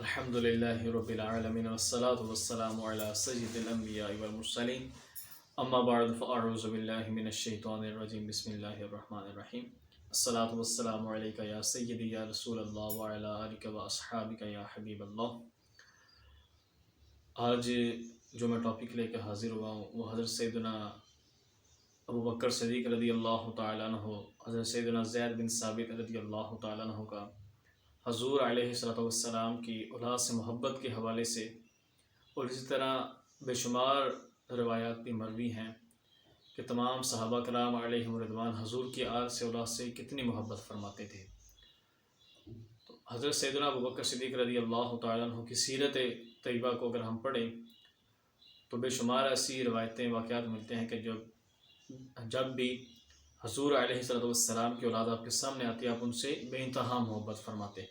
الحمدللہ رب العالمین والصلاة والسلام علی سید الانبیاء والمرسلین اما بعد فاعوذ باللہ من الشیطان الرجیم بسم اللہ الرحمن الرحیم الصلاة والسلام علیکہ یا سیدی یا رسول اللہ وعلی آلک و اصحابک یا حبیب اللہ۔ آج جو میں ٹاپک لے کے حاضر ہوا ہوں وہ حضرت سیدنا ابو بکر صدیق رضی اللہ تعالیٰ عنہ، حضرت سیدنا زید بن ثابت رضی اللہ تعالیٰ عنہ کا حضور علیہ السلام کی اولاد سے محبت کے حوالے سے، اور اسی طرح بے شمار روایات بھی مروی ہیں کہ تمام صحابہ کرام علیہم رضوان حضور کی آل سے اولاد سے کتنی محبت فرماتے تھے۔ تو حضرت سیدنا ابو بکر صدیق رضی اللہ تعالیٰ عنہ کی سیرت طیبہ کو اگر ہم پڑھیں تو بے شمار ایسی روایتیں واقعات ملتے ہیں کہ جب بھی حضور علیہ السلام کی اولاد آپ کے سامنے آتی ہے آپ ان سے بے انتہا محبت فرماتے۔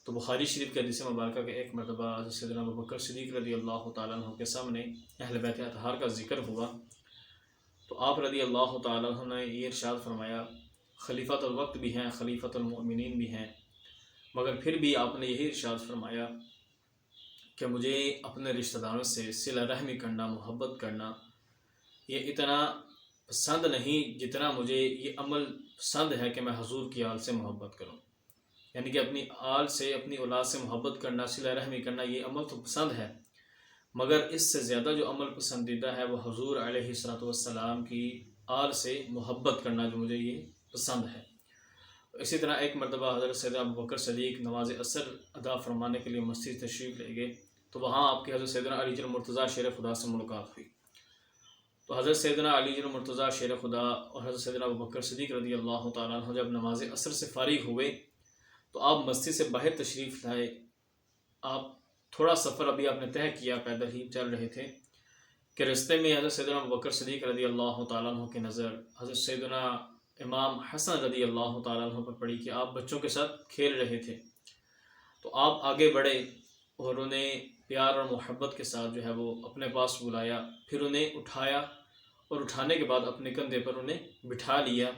تو بخاری شریف کے حدیث مبارکہ کے ایک مرتبہ حضرت سیدنا ابو بکر صدیق رضی اللہ تعالیٰ عنہ کے سامنے اہل بیت اطہار کا ذکر ہوا تو آپ رضی اللہ تعالیٰ عنہ نے یہ ارشاد فرمایا، خلیفۃ الوقت بھی ہیں، خلیفۃ المؤمنین بھی ہیں، مگر پھر بھی آپ نے یہی ارشاد فرمایا کہ مجھے اپنے رشتہ داروں سے صلہ رحمی کرنا، محبت کرنا یہ اتنا پسند نہیں جتنا مجھے یہ عمل پسند ہے کہ میں حضور کی آل سے محبت کروں۔ یعنی کہ اپنی آل سے، اپنی اولاد سے محبت کرنا، صلہ رحمی کرنا یہ عمل تو پسند ہے، مگر اس سے زیادہ جو عمل پسندیدہ ہے وہ حضور علیہ السلام کی آل سے محبت کرنا، جو مجھے یہ پسند ہے۔ اسی طرح ایک مرتبہ حضرت سیدنا ابو بکر صدیق نماز عصر ادا فرمانے کے لیے مسجد تشریف لے گئے تو وہاں آپ کے حضرت سیدنا علی جن مرتضیٰ شیر خدا سے ملاقات ہوئی۔ تو حضرت سیدنا علی جن مرتضیٰ شیر خدا اور حضرت سیدنا ابو بکر صدیق رضی اللہ تعالیٰ عنہ جب نماز عصر سے فارغ ہوئے تو آپ مسجد سے باہر تشریف لائے۔ آپ تھوڑا سفر ابھی آپ نے طے کیا، پیدل ہی چل رہے تھے کہ رستے میں حضرت سیدنا ابو بکر صدیق رضی اللہ تعالیٰ عنہ کی نظر حضرت سیدنا امام حسن رضی اللہ تعالیٰ عنہ پر پڑی کہ آپ بچوں کے ساتھ کھیل رہے تھے۔ تو آپ آگے بڑھے اور انہیں پیار اور محبت کے ساتھ جو ہے وہ اپنے پاس بلایا، پھر انہیں اٹھایا اور اٹھانے کے بعد اپنے کندھے پر انہیں بٹھا لیا،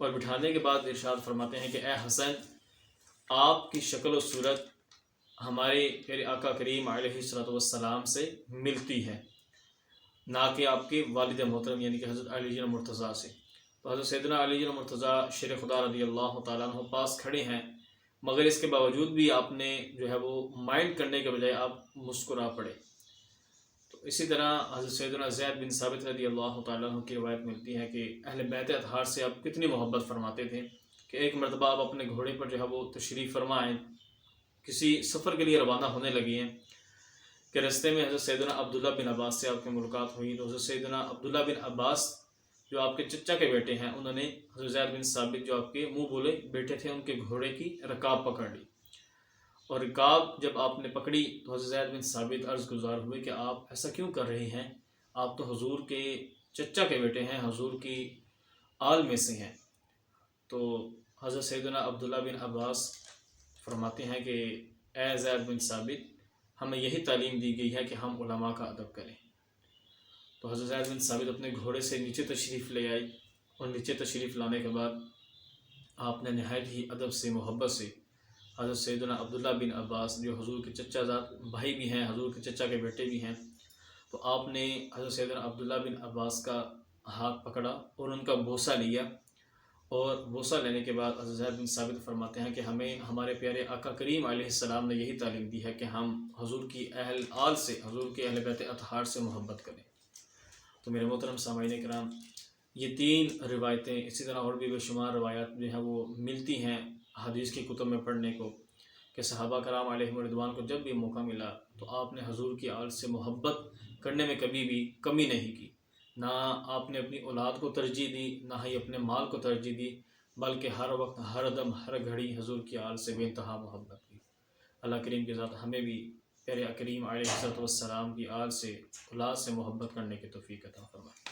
اور بٹھانے کے بعد ارشاد فرماتے ہیں کہ اے حسن، آپ کی شکل و صورت ہمارے پیارے آقا کریم علیہ السلام سے ملتی ہے، نہ کہ آپ کے والد محترم یعنی کہ حضرت علی جن مرتضیٰ سے۔ تو حضرت سیدنا علی جن مرتضیٰ شیر خدا رضی اللہ تعالیٰ عنہ پاس کھڑے ہیں، مگر اس کے باوجود بھی آپ نے جو ہے وہ مائنڈ کرنے کے بجائے آپ مسکرا پڑے۔ تو اسی طرح حضرت سیدنا زید بن ثابت رضی اللہ تعالیٰ عنہ کی روایت ملتی ہے کہ اہل بیت اطہار سے آپ کتنی محبت فرماتے تھے کہ ایک مرتبہ آپ اپنے گھوڑے پر جو ہے وہ تشریف فرمائیں، کسی سفر کے لیے روانہ ہونے لگی ہیں کہ رستے میں حضرت سیدنا عبداللہ بن عباس سے آپ کی ملاقات ہوئی۔ تو حضرت سیدنا عبداللہ بن عباس جو آپ کے چچا کے بیٹے ہیں، انہوں نے حضرت زید بن ثابت جو آپ کے منہ بولے بیٹے تھے ان کے گھوڑے کی رکاب پکڑ لی، اور رکاب جب آپ نے پکڑی تو حضرت زید بن ثابت عرض گزار ہوئے کہ آپ ایسا کیوں کر رہے ہیں، آپ تو حضور کے چچا کے بیٹے ہیں، حضور کی آل میں سے ہیں۔ تو حضرت سیدنا عبداللہ بن عباس فرماتے ہیں کہ اے زید بن ثابت، ہمیں یہی تعلیم دی گئی ہے کہ ہم علماء کا ادب کریں۔ تو حضرت زید بن ثابت اپنے گھوڑے سے نیچے تشریف لے آئی، اور نیچے تشریف لانے کے بعد آپ نے نہایت ہی ادب سے، محبت سے حضرت سیدنا عبداللہ بن عباس جو حضور کے چچا زاد بھائی بھی ہیں، حضور کے چچا کے بیٹے بھی ہیں، تو آپ نے حضرت سیدنا عبداللہ بن عباس کا ہاتھ پکڑا اور ان کا بوسہ لیا، اور بوسہ لینے کے بعد حضرت زید بن ثابت فرماتے ہیں کہ ہمیں ہمارے پیارے آقا کریم علیہ السلام نے یہی تعلیم دی ہے کہ ہم حضور کی اہل آل سے، حضور کے اہل بیت اطہار سے محبت کریں۔ تو میرے محترم سامعین کرام، یہ تین روایتیں، اسی طرح اور بھی بے شمار روایات جو ہیں وہ ملتی ہیں حدیث کی کتب میں پڑھنے کو کہ صحابہ کرام علیہم رضوان کو جب بھی موقع ملا تو آپ نے حضور کی آل سے محبت کرنے میں کبھی بھی کمی نہیں کی، نہ آپ نے اپنی اولاد کو ترجیح دی، نہ ہی اپنے مال کو ترجیح دی، بلکہ ہر وقت، ہر دم، ہر گھڑی حضور کی آل سے بے انتہا محبت کی۔ اللہ کریم کے ذات ہمیں بھی پیارے کریم علیہ السلام کی آل سے، اولاد سے محبت کرنے کی توفیق عطا فرمائے۔